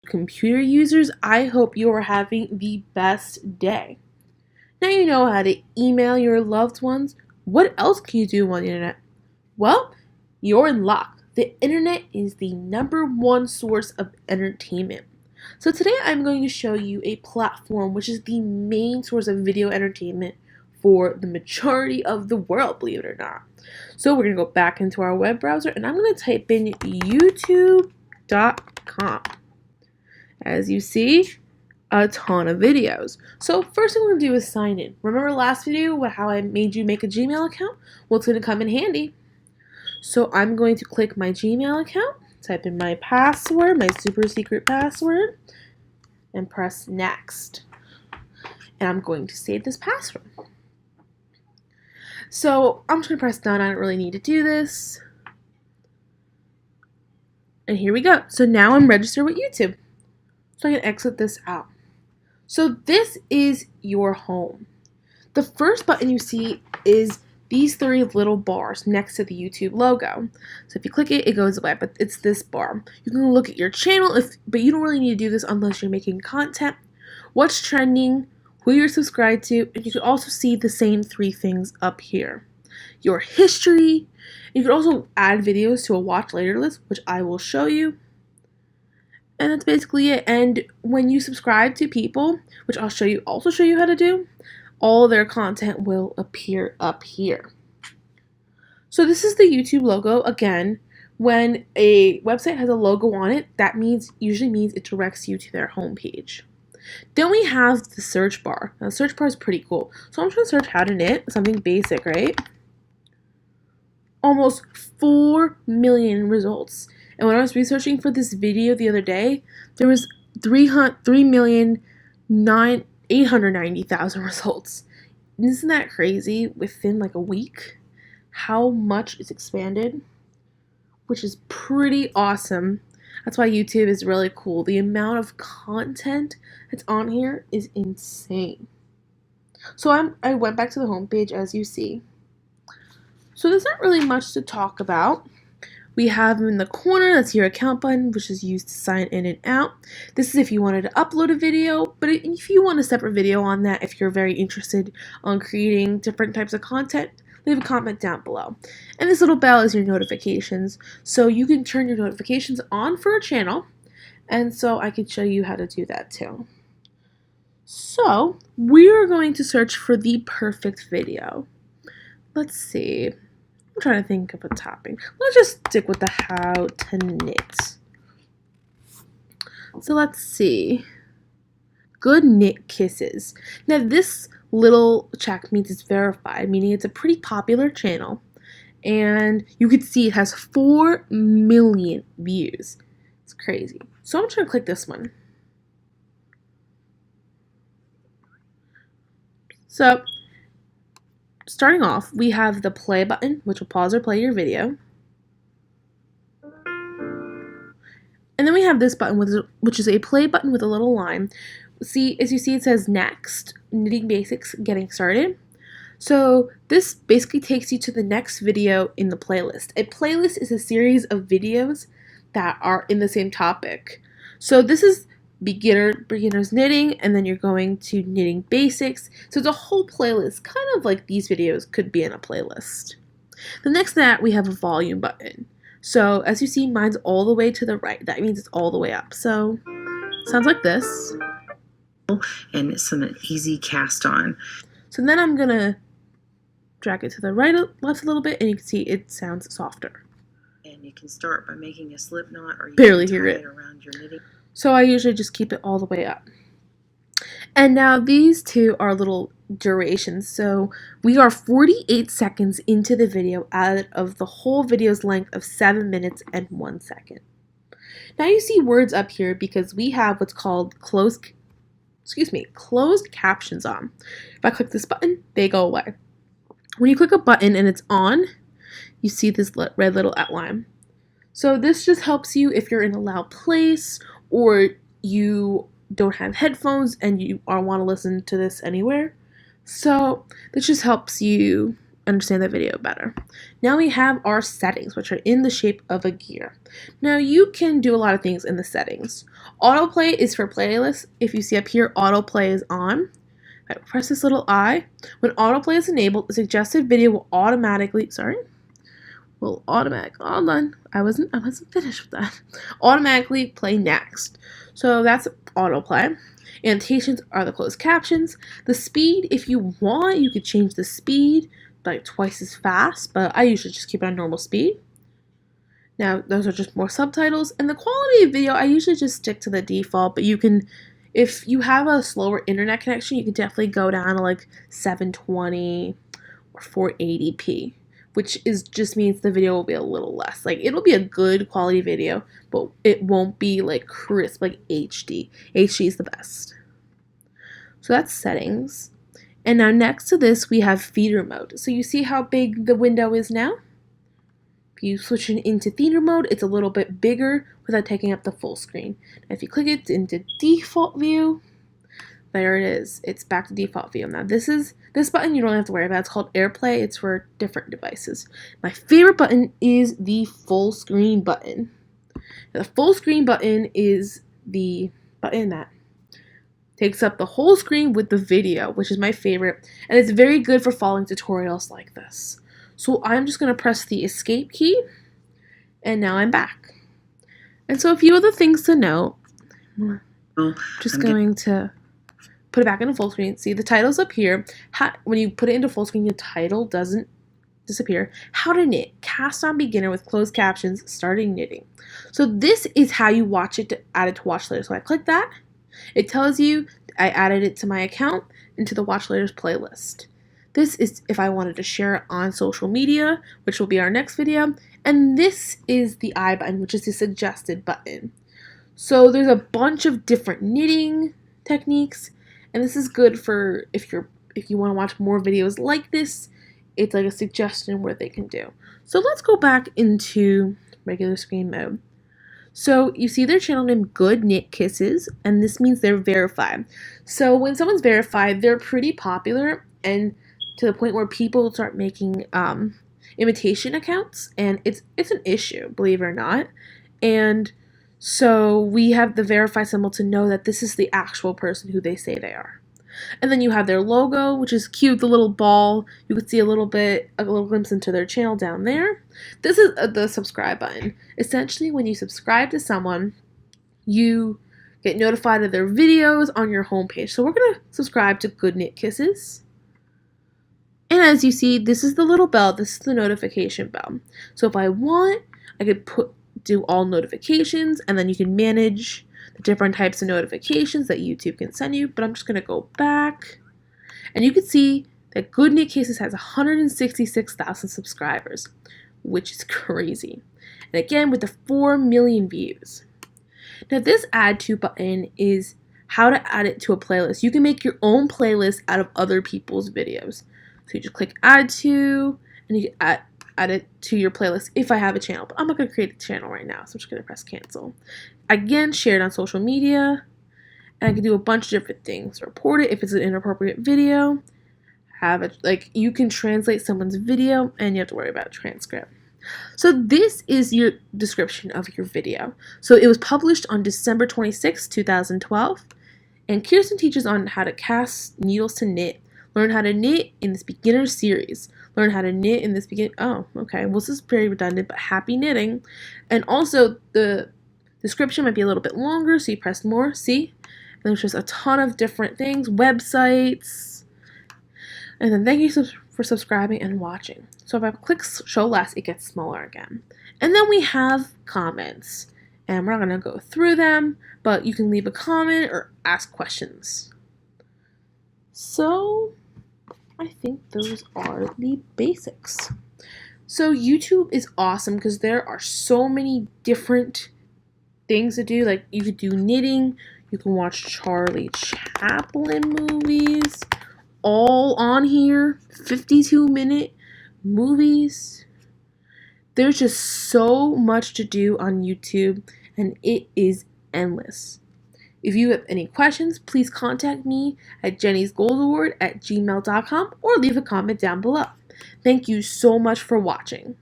Computer users, I hope you are having the best day. Now you know how to email your loved ones. What else can you do on the internet? Well, you're in luck. The internet is the #1 source of entertainment. So today I'm going to show you a platform which is the main source of video entertainment for the majority of the world, believe it or not. So we're going to go back into our web browser and I'm going to type in youtube.com. As you see, a ton of videos. So first thing we're going to do is sign in. Remember last video how I made you make a Gmail account? Well, it's going to come in handy. So I'm going to click my Gmail account, type in my password, my super secret password, and press next. And I'm going to save this password. So I'm just going to press done. I don't really need to do this. And here we go. So now I'm registered with YouTube. So I can exit this out. So this is your home. The first button you see is these 3 little bars next to the YouTube logo. So if you click it, it goes away, but it's this bar. You can look at your channel, but you don't really need to do this unless you're making content, what's trending, who you're subscribed to, and you can also see the same 3 things up here. Your history. You can also add videos to a watch later list, which I will show you. And that's basically it. And when you subscribe to people, which I'll show you how to do, all their content will appear up here. So this is the YouTube logo. Again, when a website has a logo on it, that usually means it directs you to their homepage. Then we have the search bar. Now the search bar is pretty cool. So I'm just going to search how to knit, something basic, right? Almost 4 million results. And when I was researching for this video the other day, there was 3,890,000 results. Isn't that crazy? Within like a week, how much is expanded, which is pretty awesome. That's why YouTube is really cool. The amount of content that's on here is insane. So I went back to the homepage, as you see. So there's not really much to talk about. We have in the corner, that's your account button, which is used to sign in and out. This is if you wanted to upload a video, but if you want a separate video on that, if you're very interested on creating different types of content, leave a comment down below. And this little bell is your notifications. So you can turn your notifications on for a channel, and so I could show you how to do that too. So we're going to search for the perfect video. Let's see. I'm trying to think of a topic. Let's just stick with the how to knit. So let's see. Good knit kisses. Now this little check means it's verified, meaning it's a pretty popular channel. And you can see it has 4 million views. It's crazy. So I'm just going to click this one. So starting off, we have the play button, which will pause or play your video. And then we have this button, which is a play button with a little line. See, as you see, it says next, knitting basics, getting started. So this basically takes you to the next video in the playlist. A playlist is a series of videos that are in the same topic. So this is beginner's knitting, and then you're going to knitting basics. So it's a whole playlist, kind of like these videos could be in a playlist. The next to that, we have a volume button. So as you see, mine's all the way to the right. That means it's all the way up. So sounds like this. And it's an easy cast on. So then I'm gonna drag it to the right, left a little bit, and you can see it sounds softer. And you can start by making a slip knot, or you barely can hear tie it around your knitting. So I usually just keep it all the way up. And now these two are little durations. So we are 48 seconds into the video out of the whole video's length of 7 minutes and 1 second. Now you see words up here because we have what's called closed captions on. If I click this button, they go away. When you click a button and it's on, you see this red little outline. So this just helps you if you're in a loud place or you don't have headphones and you want to listen to this anywhere. So this just helps you understand the video better. Now we have our settings, which are in the shape of a gear. Now you can do a lot of things in the settings. Autoplay is for playlists. If you see up here, autoplay is on. I press this little I. When autoplay is enabled, the suggested video will automatically, hold on. I wasn't finished with that. Automatically play next. So that's autoplay. Annotations are the closed captions. The speed, if you want, you could change the speed like twice as fast, but I usually just keep it on normal speed. Now, those are just more subtitles. And the quality of video, I usually just stick to the default, but you can, if you have a slower internet connection, you can definitely go down to like 720 or 480p, which just means the video will be a little less. Like, it'll be a good quality video, but it won't be like crisp, like HD. HD is the best. So that's settings. And now next to this, we have theater mode. So you see how big the window is now? If you switch it into theater mode, it's a little bit bigger without taking up the full screen. Now if you click it into default view, there it is. It's back to default view. Now this button you don't have to worry about. It's called AirPlay. It's for different devices. My favorite button is the full screen button. Now, the full screen button is the button that takes up the whole screen with the video, which is my favorite, and it's very good for following tutorials like this. So I'm just going to press the escape key, and now I'm back. And so a few other things to note. Just going to put it back into full screen. See, the title's up here. When you put it into full screen, the title doesn't disappear. How to knit. Cast on beginner with closed captions, starting knitting. So this is how you watch it to add it to watch later. So I click that. It tells you I added it to my account into the watch later's playlist. This is if I wanted to share it on social media, which will be our next video. And this is the I button, which is the suggested button. So there's a bunch of different knitting techniques, and this is good for if you want to watch more videos like this. It's like a suggestion where they can do. So let's go back into regular screen mode. So you see their channel name Good Knit Kisses, and this means they're verified. So when someone's verified, they're pretty popular, and to the point where people start making imitation accounts, and it's an issue, believe it or not. And so we have the verify symbol to know that this is the actual person who they say they are. And then you have their logo, which is cute, the little ball. You can see a little glimpse into their channel down there. This is the subscribe button. Essentially, when you subscribe to someone, you get notified of their videos on your homepage. So we're going to subscribe to Good Knit Kisses. And as you see, this is the little bell. This is the notification bell. So if I want, I could do all notifications, and then you can manage the different types of notifications that YouTube can send you. But I'm just going to go back, and you can see that Good Knit Kisses has 166,000 subscribers, which is crazy. And again, with the 4 million views. Now this add to button is how to add it to a playlist. You can make your own playlist out of other people's videos. So you just click add to, and you can add it to your playlist if I have a channel. But I'm not going to create a channel right now, so I'm just going to press cancel. Again, share it on social media, and I can do a bunch of different things. Report it if it's an inappropriate video. Have it, like, you can translate someone's video, and you have to worry about transcript. So this is your description of your video. So it was published on December 26, 2012, and Kirsten teaches on how to cast needles to knit. Learn how to knit in this beginner series. Learn how to knit in this oh, okay. Well, this is very redundant, but happy knitting. And also, the description might be a little bit longer, so you press more, see? And there's just a ton of different things, websites. And then thank you for subscribing and watching. So if I click show less, it gets smaller again. And then we have comments. And we're not going to go through them, but you can leave a comment or ask questions. So I think those are the basics. So YouTube is awesome because there are so many different things to do. Like, you could do knitting, you can watch Charlie Chaplin movies, all on here, 52-minute movies. There's just so much to do on YouTube, and it is endless. If you have any questions, please contact me at jennysgoldaward@gmail.com or leave a comment down below. Thank you so much for watching.